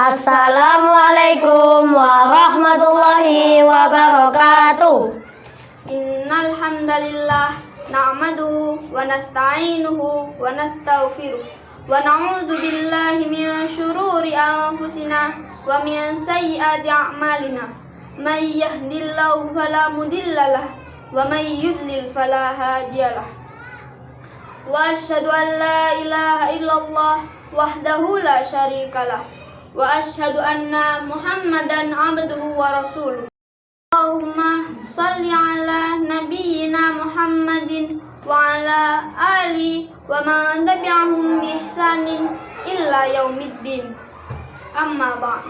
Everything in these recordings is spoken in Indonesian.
Assalamualaikum warahmatullahi wabarakatuh. Innal hamdalillah na'maduhu wa nasta'inuhu wa nastaghfiruh wa na'udzu billahi min syururi anfusina wa min sayyiati a'malina. May yahdihillahu fala mudhillalah wa may yudlil fala hadiyalah. Wa asyhadu an la ilaha illallah wahdahu la syarikalah wa asyhadu anna Muhammadan abduhu wa rasuluh. Allahumma shalli ala nabiyyina Muhammadin wa ala ali wa man tabi'ahum bi ihsanin illa yaumiddin. Amma ba'd.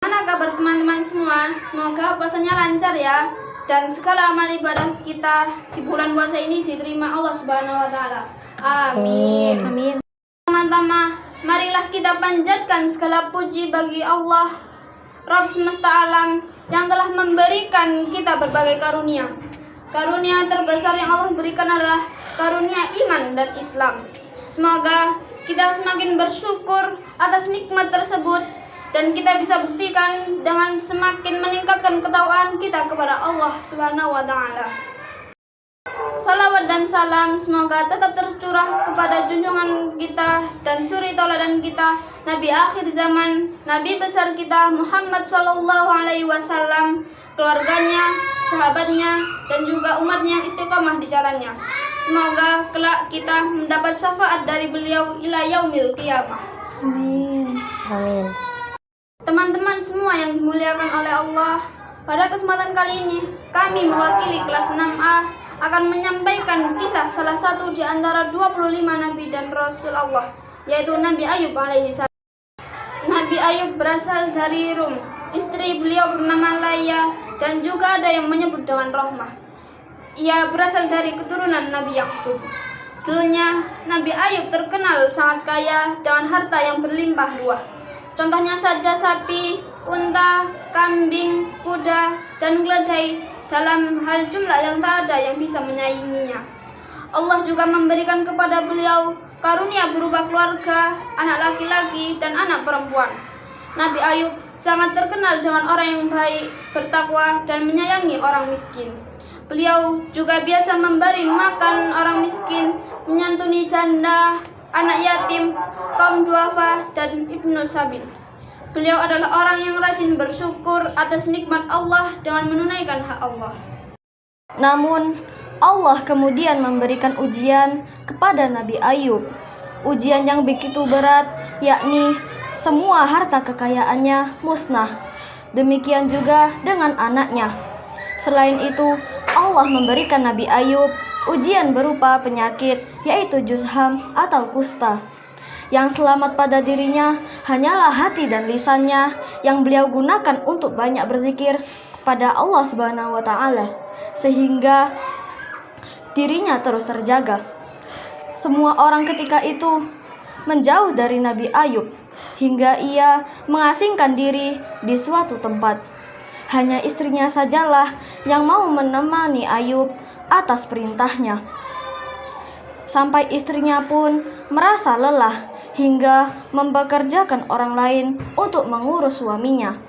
Mana kabar teman-teman semua? Semoga puasanya lancar ya, dan segala amal ibadah kita di bulan puasa ini diterima Allah Subhanahu wa taala. Amin. Amin. Teman-teman, marilah kita panjatkan segala puji bagi Allah, Rabb semesta alam, yang telah memberikan kita berbagai karunia. Karunia terbesar yang Allah berikan adalah karunia iman dan Islam. Semoga kita semakin bersyukur atas nikmat tersebut, dan kita bisa buktikan dengan semakin meningkatkan ketakwaan kita kepada Allah Subhanahu wa taala. Salawat dan salam semoga tetap tercurah kepada junjungan kita dan suri tauladan kita, Nabi akhir zaman, Nabi besar kita Muhammad sallallahu alaihi wasallam, keluarganya, sahabatnya, dan juga umatnya yang istiqomah di jalannya. Semoga kelak kita mendapat syafaat dari beliau ila yaumil qiyamah. Amin. Amin. Teman-teman semua yang dimuliakan oleh Allah, pada kesempatan kali ini kami mewakili kelas 6A akan menyampaikan kisah salah satu di antara 25 nabi dan rasul Allah, yaitu Nabi Ayub alaihissalam. Nabi Ayub berasal dari Rum. Istri beliau bernama Laya, dan juga ada yang menyebut dengan Rohmah. Ia berasal dari keturunan Nabi Yakub. Dulunya Nabi Ayub terkenal sangat kaya dengan harta yang berlimpah ruah. Contohnya saja sapi, unta, kambing, kuda, dan keledai. Dalam hal jumlah yang tak ada yang bisa menyainginya. Allah juga memberikan kepada beliau karunia berupa keluarga, anak laki-laki, dan anak perempuan. Nabi Ayub sangat terkenal dengan orang yang baik, bertakwa, dan menyayangi orang miskin. Beliau juga biasa memberi makan orang miskin, menyantuni janda, anak yatim, kaum duafa, dan ibnu sabil. Beliau adalah orang yang rajin bersyukur atas nikmat Allah dengan menunaikan hak Allah. Namun, Allah kemudian memberikan ujian kepada Nabi Ayub. Ujian yang begitu berat, yakni semua harta kekayaannya musnah. Demikian juga dengan anaknya. Selain itu, Allah memberikan Nabi Ayub ujian berupa penyakit, yaitu jusham atau kusta. Yang selamat pada dirinya hanyalah hati dan lisannya yang beliau gunakan untuk banyak berzikir kepada Allah Subhanahu wa taala, sehingga dirinya terus terjaga. Semua orang ketika itu menjauh dari Nabi Ayub hingga ia mengasingkan diri di suatu tempat. Hanya istrinya sajalah yang mau menemani Ayub atas perintahnya. Sampai istrinya pun merasa lelah hingga mempekerjakan orang lain untuk mengurus suaminya.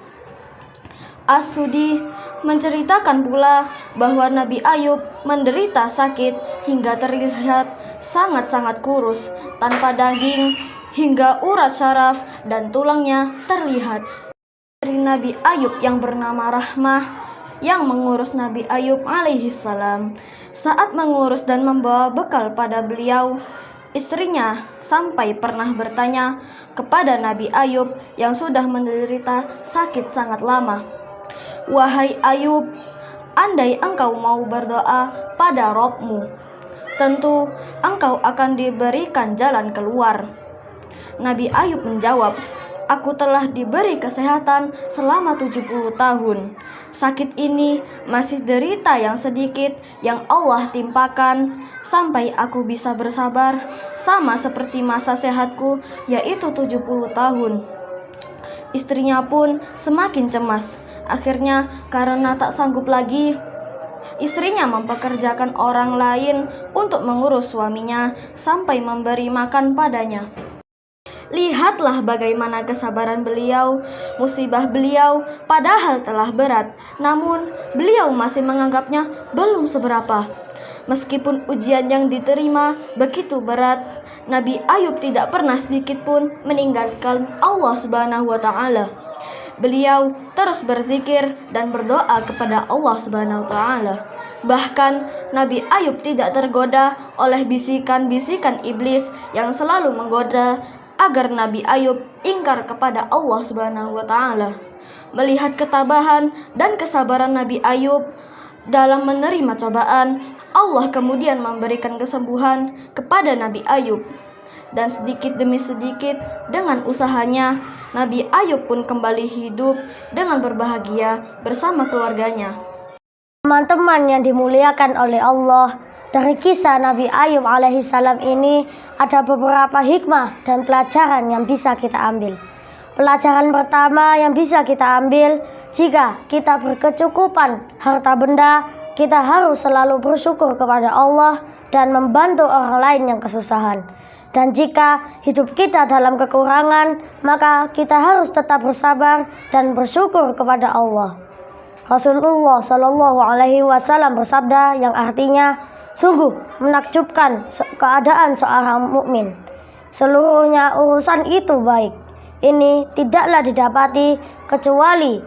As-Sudi menceritakan pula bahwa Nabi Ayub menderita sakit hingga terlihat sangat-sangat kurus, tanpa daging, hingga urat syaraf dan tulangnya terlihat. Istri Nabi Ayub yang bernama Rahmah yang mengurus Nabi Ayub alaihissalam, saat mengurus dan membawa bekal pada beliau, istrinya sampai pernah bertanya kepada Nabi Ayub yang sudah menderita sakit sangat lama, "Wahai Ayub, andai engkau mau berdoa pada Rabb-Mu, tentu engkau akan diberikan jalan keluar." Nabi Ayub menjawab, "Aku telah diberi kesehatan selama 70 tahun. Sakit ini masih derita yang sedikit yang Allah timpakan sampai aku bisa bersabar, sama seperti masa sehatku, yaitu 70 tahun." Istrinya pun semakin cemas. Akhirnya karena tak sanggup lagi, istrinya mempekerjakan orang lain untuk mengurus suaminya sampai memberi makan padanya. Lihatlah bagaimana kesabaran beliau. Musibah beliau padahal telah berat, namun beliau masih menganggapnya belum seberapa. Meskipun ujian yang diterima begitu berat, Nabi Ayub tidak pernah sedikit pun meninggalkan Allah Subhanahu wa taala. Beliau terus berzikir dan berdoa kepada Allah Subhanahu wa taala. Bahkan Nabi Ayub tidak tergoda oleh bisikan-bisikan iblis yang selalu menggoda agar Nabi Ayub ingkar kepada Allah Subhanahu wa taala. Melihat ketabahan dan kesabaran Nabi Ayub dalam menerima cobaan, Allah kemudian memberikan kesembuhan kepada Nabi Ayub. Dan sedikit demi sedikit dengan usahanya, Nabi Ayub pun kembali hidup dengan berbahagia bersama keluarganya. Teman-teman yang dimuliakan oleh Allah, dari kisah Nabi Ayub alaihissalam ini ada beberapa hikmah dan pelajaran yang bisa kita ambil. Pelajaran pertama yang bisa kita ambil, jika kita berkecukupan harta benda, kita harus selalu bersyukur kepada Allah dan membantu orang lain yang kesusahan. Dan jika hidup kita dalam kekurangan, maka kita harus tetap bersabar dan bersyukur kepada Allah. Rasulullah Shallallahu Alaihi Wasallam bersabda yang artinya, sungguh menakjubkan keadaan seorang mukmin. Seluruhnya urusan itu baik. Ini tidaklah didapati kecuali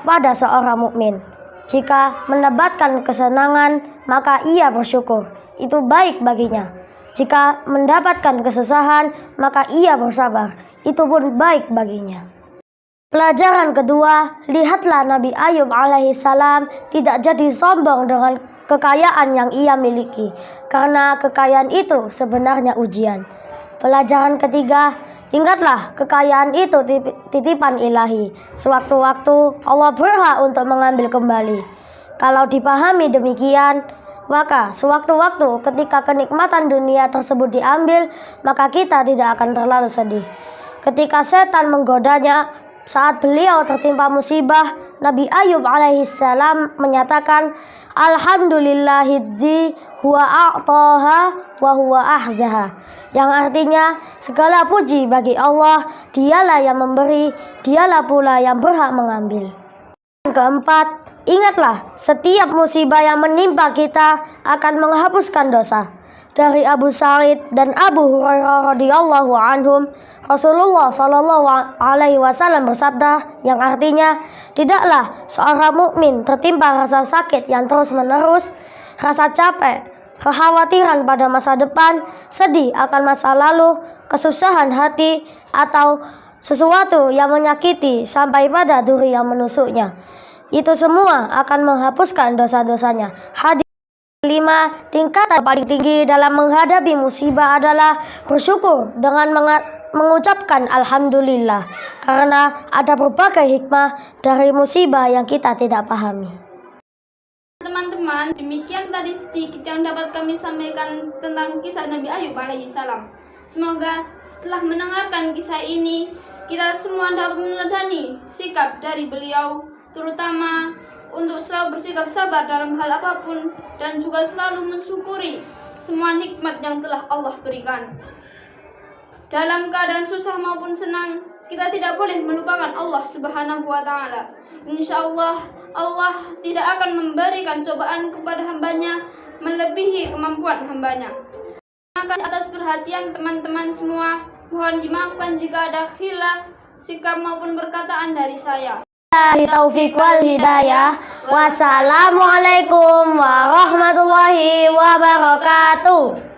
pada seorang mukmin. Jika mendapatkan kesenangan, maka ia bersyukur. Itu baik baginya. Jika mendapatkan kesusahan, maka ia bersabar. Itu pun baik baginya. Pelajaran kedua, lihatlah Nabi Ayub alaihissalam tidak jadi sombong dengan kekayaan yang ia miliki, karena kekayaan itu sebenarnya ujian. Pelajaran ketiga, ingatlah kekayaan itu titipan ilahi. Sewaktu-waktu Allah berhak untuk mengambil kembali. Kalau dipahami demikian, maka sewaktu-waktu ketika kenikmatan dunia tersebut diambil, maka kita tidak akan terlalu sedih. Ketika setan menggodanya saat beliau tertimpa musibah, Nabi Ayub alaihissalam menyatakan, Alhamdulillahidzi huwa a'taha wa huwa ahzaha, yang artinya segala puji bagi Allah, dialah yang memberi, dialah pula yang berhak mengambil. Keempat, ingatlah setiap musibah yang menimpa kita akan menghapuskan dosa. Dari Abu Sa'id dan Abu Hurairah radhiyallahu anhum, Rasulullah Shallallahu Alaihi Wasallam bersabda yang artinya, tidaklah seorang mukmin tertimpa rasa sakit yang terus menerus, rasa capek, kekhawatiran pada masa depan, sedih akan masa lalu, kesusahan hati, atau sesuatu yang menyakiti sampai pada duri yang menusuknya. Itu semua akan menghapuskan dosa-dosanya. Hadis 5, tingkatan paling tinggi dalam menghadapi musibah adalah bersyukur dengan mengucapkan Alhamdulillah, karena ada berbagai hikmah dari musibah yang kita tidak pahami. Teman-teman, demikian tadi sedikit yang dapat kami sampaikan tentang kisah Nabi Ayub alaihissalam. Semoga setelah mendengarkan kisah ini, kita semua dapat meneladani sikap dari beliau, terutama untuk selalu bersikap sabar dalam hal apapun dan juga selalu mensyukuri semua nikmat yang telah Allah berikan. Dalam keadaan susah maupun senang, kita tidak boleh melupakan Allah Subhanahu wa taala. Insyaallah Allah tidak akan memberikan cobaan kepada hambanya melebihi kemampuan hambanya. Terima kasih atas perhatian teman-teman semua. Mohon dimaafkan jika ada khilaf, sikap maupun perkataan dari saya. Taufiq wal hidayah. Wassalamualaikum warahmatullahi wabarakatuh.